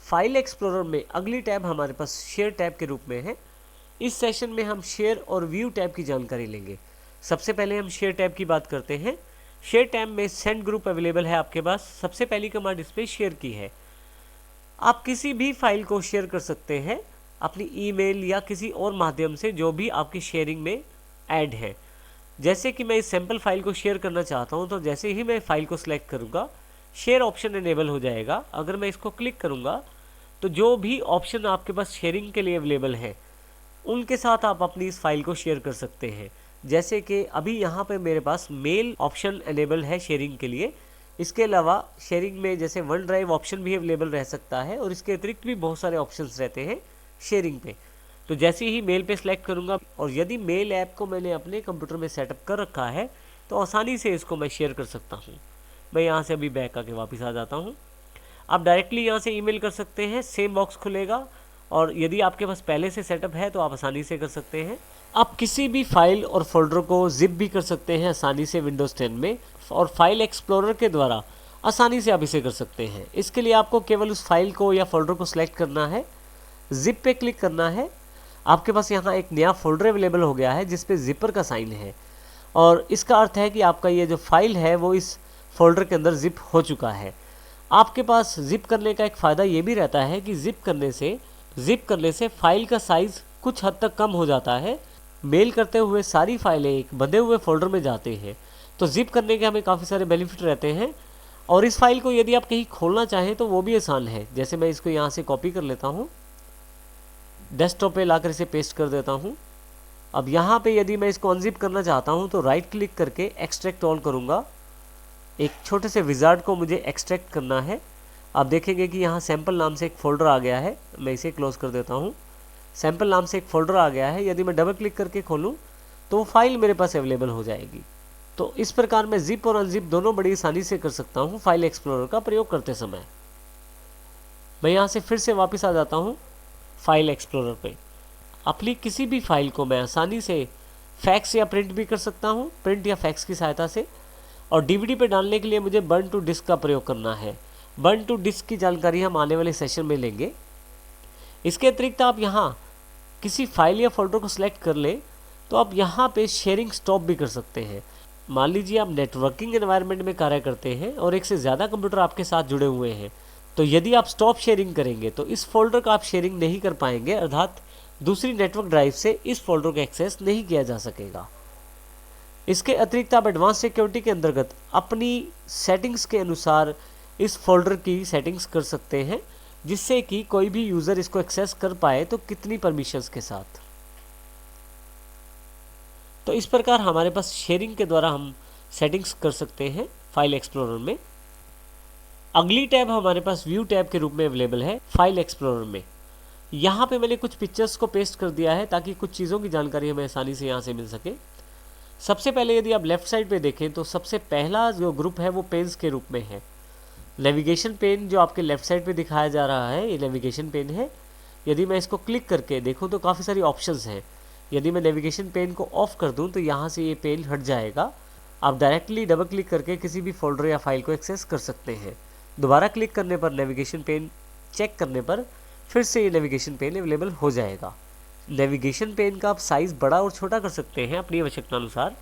File explorer में अगली tab हमारे पास शेयर टैब के रूप में है। इस सेशन में हम शेयर और व्यू टैब की जानकारी लेंगे। सबसे पहले हम शेयर टैब की बात करते हैं। शेयर टैब में सेंड ग्रुप अवेलेबल है आपके पास। सबसे पहली कमांड इस पर शेयर की है। आप किसी भी फाइल को शेयर कर सकते हैं अपनी ईमेल या किसी और माध्यम से जो भी आपकी शेयरिंग में ऐड है। जैसे कि मैं इस सैम्पल फाइल को शेयर करना चाहता हूं, तो जैसे ही मैं फाइल को सिलेक्ट करूंगा शेयर ऑप्शन इनेबल हो जाएगा। अगर मैं इसको क्लिक करूंगा तो जो भी ऑप्शन आपके पास शेयरिंग के लिए अवेलेबल है उनके साथ आप अपनी इस फाइल को शेयर कर सकते हैं। जैसे कि अभी यहाँ पे मेरे पास मेल ऑप्शन अवेलेबल है शेयरिंग के लिए। इसके अलावा शेयरिंग में जैसे वन ड्राइव ऑप्शन भी अवेलेबल रह सकता है और इसके अतिरिक्त भी बहुत सारे ऑप्शंस रहते हैं शेयरिंग पे। तो जैसे ही मेल पे सिलेक्ट करूँगा और यदि मेल ऐप को मैंने अपने कंप्यूटर में सेटअप कर रखा है तो आसानी से इसको मैं शेयर कर सकता हूँ। मैं यहाँ से अभी बैक आके वापस आ जाता हूँ। आप डायरेक्टली यहाँ से ईमेल कर सकते हैं, सेम बॉक्स खुलेगा और यदि आपके पास पहले से सेटअप है तो आप आसानी से कर सकते हैं। आप किसी भी फाइल और फोल्डर को जिप भी कर सकते हैं आसानी से विंडोज़ 10 में, और फाइल एक्सप्लोरर के द्वारा आसानी से आप इसे कर सकते हैं। इसके लिए आपको केवल उस फाइल को या फोल्डर को सिलेक्ट करना है, जिप पे क्लिक करना है। आपके पास यहाँ एक नया फोल्डर अवेलेबल हो गया है जिस पे जिपर का साइन है, और इसका अर्थ है कि आपका ये जो फाइल है वो इस फोल्डर के अंदर जिप हो चुका है। आपके पास जिप करने का एक फ़ायदा ये भी रहता है कि जिप करने से फाइल का साइज़ कुछ हद तक कम हो जाता है। मेल करते हुए सारी फाइलें एक बंधे हुए फोल्डर में जाते हैं, तो जिप करने के हमें काफ़ी सारे बेनिफिट रहते हैं। और इस फाइल को यदि आप कहीं खोलना चाहें तो वो भी आसान है। जैसे मैं इसको यहाँ से कॉपी कर लेता हूँ, डेस्कटॉप पे लाकर इसे पेस्ट कर देता हूँ। अब यहाँ पे यदि मैं इसको अनजिप करना चाहता हूँ तो राइट क्लिक करके एक्सट्रैक्ट ऑल करूँगा। एक छोटे से विजार्ड को मुझे एक्सट्रैक्ट करना है। आप देखेंगे कि यहाँ सैम्पल नाम से एक फ़ोल्डर आ गया है। मैं इसे क्लोज कर देता हूँ। सैम्पल नाम से एक फ़ोल्डर आ गया है। यदि मैं डबल क्लिक करके खोलूँ तो वो फाइल मेरे पास अवेलेबल हो जाएगी। तो इस प्रकार मैं जिप और अनजिप दोनों बड़ी आसानी से कर सकता हूँ फाइल एक्सप्लोरर का प्रयोग करते समय। मैं यहाँ से फिर से वापस आ जाता हूँ फाइल एक्सप्लोरर पे। अपनी किसी भी फाइल को मैं आसानी से फैक्स या प्रिंट भी कर सकता हूँ, प्रिंट या फैक्स की सहायता से। और डीवीडी पे डालने के लिए मुझे बर्न टू डिस्क का प्रयोग करना है। बर्न टू डिस्क की जानकारी हम आने वाले सेशन में लेंगे। इसके अतिरिक्त आप यहाँ किसी फाइल या फोल्डर को सिलेक्ट कर लें तो आप यहाँ पे शेयरिंग स्टॉप भी कर सकते हैं। मान लीजिए आप नेटवर्किंग एनवायरनमेंट में कार्य करते हैं और एक से ज़्यादा कंप्यूटर आपके साथ जुड़े हुए हैं, तो यदि आप स्टॉप शेयरिंग करेंगे तो इस फोल्डर का आप शेयरिंग नहीं कर पाएंगे, अर्थात दूसरी नेटवर्क ड्राइव से इस फोल्डर को एक्सेस नहीं किया जा सकेगा। इसके अतिरिक्त आप एडवांस सिक्योरिटी के अंतर्गत अपनी सेटिंग्स के अनुसार इस फोल्डर की सेटिंग्स कर सकते हैं, जिससे कि कोई भी यूज़र इसको एक्सेस कर पाए तो कितनी परमिशंस के साथ। तो इस प्रकार हमारे पास शेयरिंग के द्वारा हम सेटिंग्स कर सकते हैं फाइल एक्सप्लोरर में। अगली टैब हमारे पास व्यू टैब के रूप में अवेलेबल है फाइल एक्सप्लोरर में। यहाँ पे मैंने कुछ पिक्चर्स को पेस्ट कर दिया है ताकि कुछ चीज़ों की जानकारी हमें आसानी से यहाँ से मिल सके। सबसे पहले यदि आप लेफ़्ट साइड पे देखें तो सबसे पहला जो ग्रुप है वो पेन्स के रूप में है। नेविगेशन पेन जो आपके लेफ़्ट साइड पे दिखाया जा रहा है ये नेविगेशन पेन है। यदि मैं इसको क्लिक करके देखूँ तो काफ़ी सारी ऑप्शंस हैं। यदि मैं नेविगेशन पेन को ऑफ कर दूं तो यहाँ से ये पेन हट जाएगा। आप डायरेक्टली डबल क्लिक करके किसी भी फोल्डर या फाइल को एक्सेस कर सकते हैं। दोबारा क्लिक करने पर नेविगेशन पेन चेक करने पर फिर से ये नेविगेशन पेन अवेलेबल हो जाएगा। नेविगेशन पेन का आप साइज़ बड़ा और छोटा कर सकते हैं अपनी आवश्यकता अनुसार।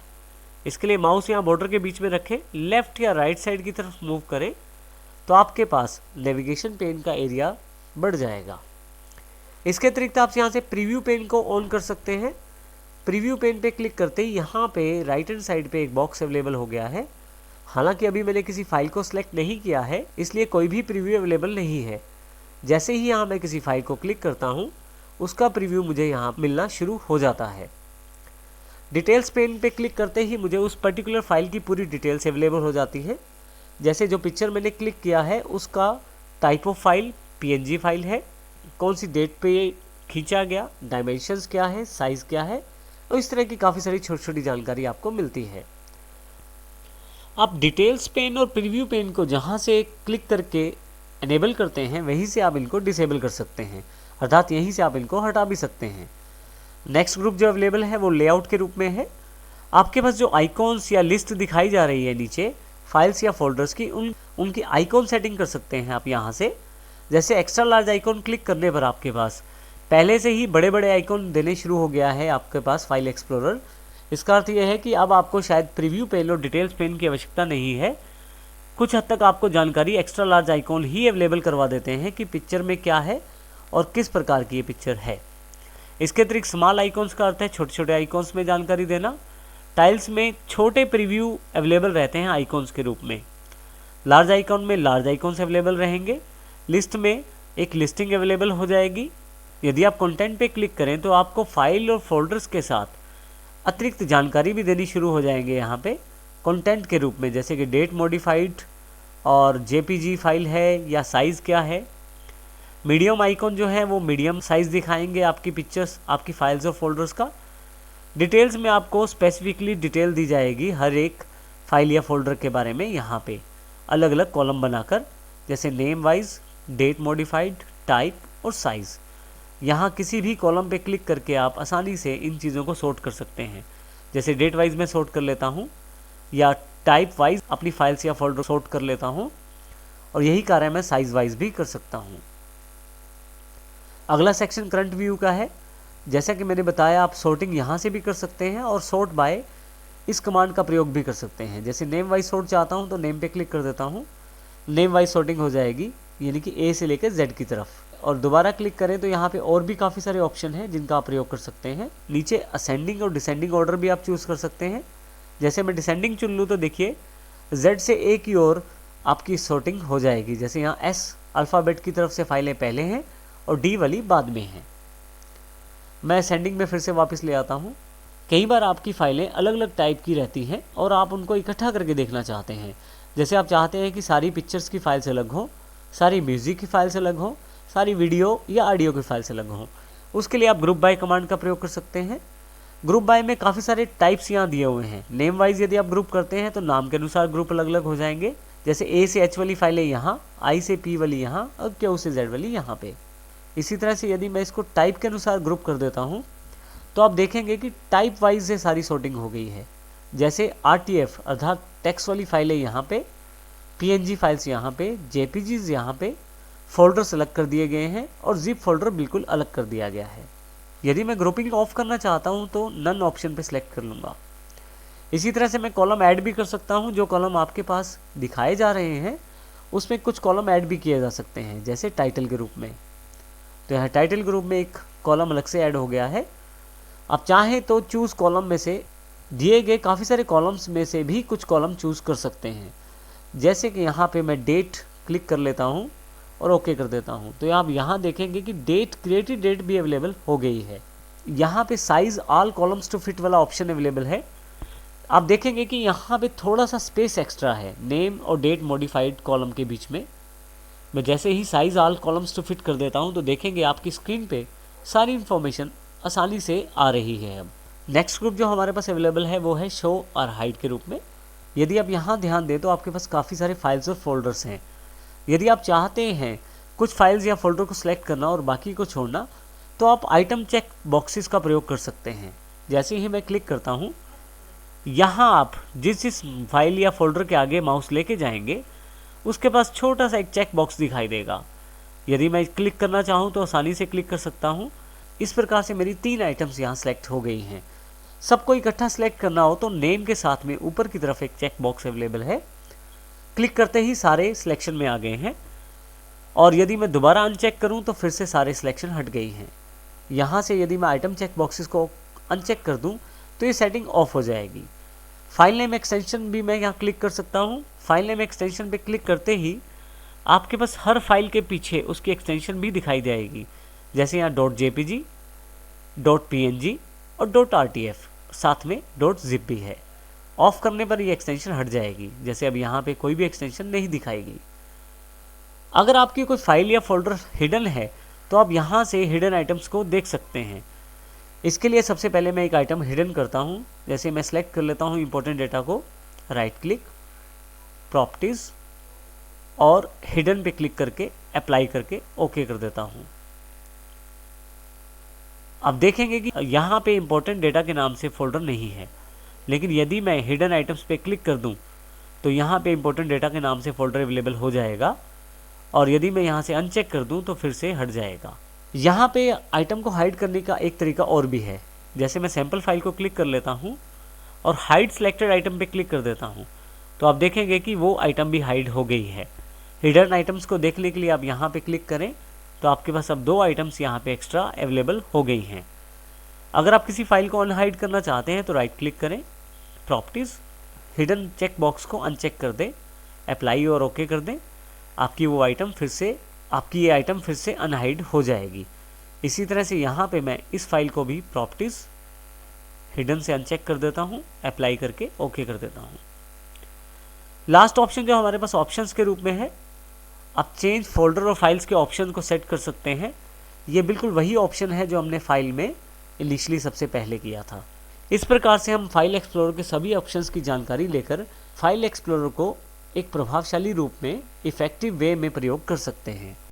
इसके लिए माउस यहाँ बॉर्डर के बीच में रखें, लेफ़्ट या राइट साइड की तरफ मूव करें तो आपके पास नेविगेशन पेन का एरिया बढ़ जाएगा। इसके अतिरिक्त आप यहाँ से प्रीव्यू पेन को ऑन कर सकते हैं। प्रीव्यू पेन पे क्लिक करते ही यहाँ पे राइट हैंड साइड पे एक बॉक्स अवेलेबल हो गया है। हालांकि अभी मैंने किसी फाइल को सिलेक्ट नहीं किया है, इसलिए कोई भी प्रीव्यू अवेलेबल नहीं है। जैसे ही यहाँ मैं किसी फाइल को क्लिक करता हूँ उसका प्रीव्यू मुझे यहाँ मिलना शुरू हो जाता है। डिटेल्स पेन पे क्लिक करते ही मुझे उस पर्टिकुलर फाइल की पूरी डिटेल्स अवेलेबल हो जाती है। जैसे जो पिक्चर मैंने क्लिक किया है उसका type of file PNG file है, कौन सी डेट पे ये खींचा गया, डायमेंशंस क्या है, साइज़ क्या है, और इस तरह की काफ़ी सारी छोटी छोटी जानकारी आपको मिलती है। आप डिटेल्स पेन और प्रीव्यू पेन को जहाँ से क्लिक करके इनेबल करते हैं वहीं से आप इनको डिसेबल कर सकते हैं, अर्थात यहीं से आप इनको हटा भी सकते हैं। नेक्स्ट ग्रुप जो अवेलेबल है वो लेआउट के रूप में है। आपके पास जो आइकॉन्स या लिस्ट दिखाई जा रही है नीचे फाइल्स या फोल्डर्स की, उनकी आइकॉन सेटिंग कर सकते हैं आप यहाँ से। जैसे एक्स्ट्रा लार्ज आइकॉन क्लिक करने पर आपके पास पहले से ही बड़े बड़े आइकॉन देने शुरू हो गया है आपके पास फाइल एक्सप्लोरर। इसका अर्थ यह है कि अब आपको शायद प्रीव्यू पेन और डिटेल्स पेन की आवश्यकता नहीं है। कुछ हद तक आपको जानकारी एक्स्ट्रा लार्ज आइकॉन ही अवेलेबल करवा देते हैं कि पिक्चर में क्या है और किस प्रकार की ये पिक्चर है। इसके अतिरिक्त स्मॉल आइकॉन्स का अर्थ है छोटे छोटे आइकॉन्स में जानकारी देना। टाइल्स में छोटे प्रीव्यू अवेलेबल रहते हैं आइकॉन्स के रूप में। लार्ज आइकॉन में लार्ज आइकॉन्स अवेलेबल रहेंगे। लिस्ट में एक लिस्टिंग अवेलेबल हो जाएगी। यदि आप कंटेंट पे क्लिक करें तो आपको फाइल और फोल्डर्स के साथ अतिरिक्त जानकारी भी देनी शुरू हो जाएंगे यहाँ पे कंटेंट के रूप में, जैसे कि डेट मॉडिफाइड और जेपीजी फाइल है या साइज़ क्या है। मीडियम आइकॉन जो है वो मीडियम साइज़ दिखाएंगे आपकी पिक्चर्स, आपकी फाइल्स और फोल्डर्स का। डिटेल्स में आपको स्पेसिफिकली डिटेल दी जाएगी हर एक फाइल या फोल्डर के बारे में, यहाँ पे अलग अलग कॉलम बनाकर, जैसे name wise, date modified, type और साइज़। यहाँ किसी भी कॉलम पे क्लिक करके आप आसानी से इन चीज़ों को सॉर्ट कर सकते हैं। जैसे डेट वाइज में सॉर्ट कर लेता हूँ या टाइप वाइज अपनी फाइल्स या फोल्डर सॉर्ट कर लेता हूँ, और यही कार्य मैं साइज़ वाइज भी कर सकता हूँ। अगला सेक्शन करंट व्यू का है। जैसा कि मैंने बताया, आप सॉर्टिंग यहाँ से भी कर सकते हैं और सॉर्ट बाय इस कमांड का प्रयोग भी कर सकते हैं। जैसे नेम वाइज सॉर्ट चाहता हूँ तो नेम पे क्लिक कर देता हूँ, नेम वाइज सॉर्टिंग हो जाएगी, यानी कि ए से लेकर जेड की तरफ। और दोबारा क्लिक करें तो यहाँ पे और भी काफ़ी सारे ऑप्शन हैं जिनका आप प्रयोग कर सकते हैं। नीचे असेंडिंग और डिसेंडिंग ऑर्डर भी आप चूज़ कर सकते हैं। जैसे मैं डिसेंडिंग चुन लूँ तो देखिए जेड से ए की ओर आपकी सॉर्टिंग हो जाएगी। जैसे यहाँ एस अल्फ़ाबेट की तरफ से फाइलें पहले हैं और डी वाली बाद में हैं। मैं असेंडिंग में फिर से वापस ले आता हूँ। कई बार आपकी फ़ाइलें अलग अलग टाइप की रहती हैं और आप उनको इकट्ठा करके देखना चाहते हैं। जैसे आप चाहते हैं कि सारी पिक्चर्स की फाइल्स अलग हों, सारी म्यूज़िक की फाइल्स अलग हों, सारी वीडियो या ऑडियो की फाइल्स अलग हों। उसके लिए आप ग्रुप बाय कमांड का प्रयोग कर सकते हैं। ग्रुप बाय में काफ़ी सारे टाइप्स यहाँ दिए हुए हैं। नेम वाइज यदि आप ग्रुप करते हैं तो नाम के अनुसार ग्रुप अलग अलग हो जाएंगे। जैसे ए से एच वाली फाइलें यहाँ, आई से पी वाली यहाँ और क्यू से जेड वाली यहाँ पे। इसी तरह से यदि मैं इसको टाइप के अनुसार ग्रुप कर देता हूँ तो आप देखेंगे कि टाइप वाइज से सारी सॉर्टिंग हो गई है। जैसे RTF अर्थात टेक्स्ट वाली फाइलें यहाँ पे, PNG फाइल्स यहाँ पे, JPGs यहाँ पे, फोल्डर्स अलग कर दिए गए हैं और जिप फोल्डर बिल्कुल अलग कर दिया गया है। यदि मैं ग्रुपिंग ऑफ करना चाहता हूँ तो नन ऑप्शन पे सिलेक्ट कर लूँगा। इसी तरह से मैं कॉलम ऐड भी कर सकता हूँ। जो कॉलम आपके पास दिखाए जा रहे हैं उसमें कुछ कॉलम ऐड भी किए जा सकते हैं, जैसे टाइटल के रूप में। तो यहाँ टाइटल ग्रुप में एक कॉलम अलग से ऐड हो गया है। आप चाहें तो चूज़ कॉलम में से दिए गए काफ़ी सारे कॉलम्स में से भी कुछ कॉलम चूज़ कर सकते हैं। जैसे कि यहाँ पे मैं डेट क्लिक कर लेता हूँ और ओके कर देता हूँ, तो आप यहाँ देखेंगे कि डेट, क्रिएटेड डेट भी अवेलेबल हो गई है। यहाँ पे size all columns to fit वाला ऑप्शन अवेलेबल है। आप देखेंगे कि यहाँ पे थोड़ा सा स्पेस एक्स्ट्रा है नेम और डेट मॉडिफाइड कॉलम के बीच में। मैं जैसे ही size all columns to fit कर देता हूँ तो देखेंगे आपकी स्क्रीन पे सारी इन्फॉर्मेशन आसानी से आ रही है। अब नेक्स्ट ग्रुप जो हमारे पास अवेलेबल है वो है शो और हाइड के रूप में। यदि आप यहाँ ध्यान दें तो आपके पास काफ़ी सारे फाइल्स और फोल्डर्स हैं। यदि आप चाहते हैं कुछ फाइल्स या फोल्डर को सिलेक्ट करना और बाकी को छोड़ना तो आप आइटम चेक बॉक्सेस का प्रयोग कर सकते हैं। जैसे ही मैं क्लिक करता हूँ, यहाँ आप जिस फाइल या फोल्डर के आगे माउस लेके जाएंगे उसके पास छोटा सा एक चेक बॉक्स दिखाई देगा। यदि मैं क्लिक करना चाहूँ तो आसानी से क्लिक कर सकता हूँ। इस प्रकार से मेरी 3 आइटम्स यहाँ सेलेक्ट हो गई हैं। सबको इकट्ठा सेलेक्ट करना हो तो नेम के साथ में ऊपर की तरफ एक चेक बॉक्स अवेलेबल है। क्लिक करते ही सारे सिलेक्शन में आ गए हैं, और यदि मैं दोबारा अनचेक करूं तो फिर से सारे सिलेक्शन हट गई हैं। यहाँ से यदि मैं आइटम चेक बॉक्सेस को अनचेक कर दूं तो ये सेटिंग ऑफ हो जाएगी। फाइल नेम एक्सटेंशन भी मैं यहाँ क्लिक कर सकता हूँ। फाइल नेम एक्सटेंशन पे क्लिक करते ही आपके पास हर फाइल के पीछे उसकी एक्सटेंशन भी दिखाई जाएगी। जैसे यहाँ .jpg, .png और .rtf, साथ में .zip भी है। ऑफ करने पर ये एक्सटेंशन हट जाएगी। जैसे अब यहाँ पे कोई भी एक्सटेंशन नहीं दिखाएगी। अगर आपकी कोई फाइल या फोल्डर हिडन है तो आप यहाँ से हिडन आइटम्स को देख सकते हैं। इसके लिए सबसे पहले मैं एक आइटम हिडन करता हूँ। जैसे मैं सेलेक्ट कर लेता हूँ इंपॉर्टेंट डेटा को, राइट क्लिक, प्रॉपर्टीज़ और हिडन पे क्लिक करके अप्लाई करके ओके कर देता हूँ। अब देखेंगे कि यहाँ पे इंपॉर्टेंट डेटा के नाम से फोल्डर नहीं है, लेकिन यदि मैं हिडन आइटम्स पे क्लिक कर दूँ तो यहाँ पे इंपॉर्टेंट डेटा के नाम से फोल्डर अवेलेबल हो जाएगा और यदि मैं यहाँ से अनचेक कर दूँ तो फिर से हट जाएगा। यहाँ पे आइटम को हाइड करने का एक तरीका और भी है। जैसे मैं सैम्पल फाइल को क्लिक कर लेता हूँ और हाइड सिलेक्टेड आइटम पे क्लिक कर देता हूँ, तो आप देखेंगे कि वो आइटम भी हाइड हो गई है। हिडन आइटम्स को देखने के लिए आप यहाँ पे क्लिक करें तो आपके पास अब 2 आइटम्स यहाँ पे एक्स्ट्रा अवेलेबल हो गई हैं। अगर आप किसी फाइल को अनहाइड करना चाहते हैं तो राइट क्लिक करें, प्रॉपर्टीज़, हिडन चेक बॉक्स को अनचेक कर दें, अप्लाई और ओके कर दें। आपकी ये आइटम फिर से अनहाइड हो जाएगी। इसी तरह से यहाँ पे मैं इस फाइल को भी प्रॉपर्टीज़, हिडन से अनचेक कर देता हूँ, अप्लाई करके ओके कर देता हूँ। लास्ट ऑप्शन जो हमारे पास ऑप्शंस के रूप में है, आप चेंज फोल्डर और फाइल्स के ऑप्शन को सेट कर सकते हैं। ये बिल्कुल वही ऑप्शन है जो हमने फाइल में इनिशियली सबसे पहले किया था। इस प्रकार से हम फाइल एक्सप्लोरर के सभी ऑप्शंस की जानकारी लेकर फाइल एक्सप्लोरर को एक प्रभावशाली रूप में इफ़ेक्टिव वे में प्रयोग कर सकते हैं।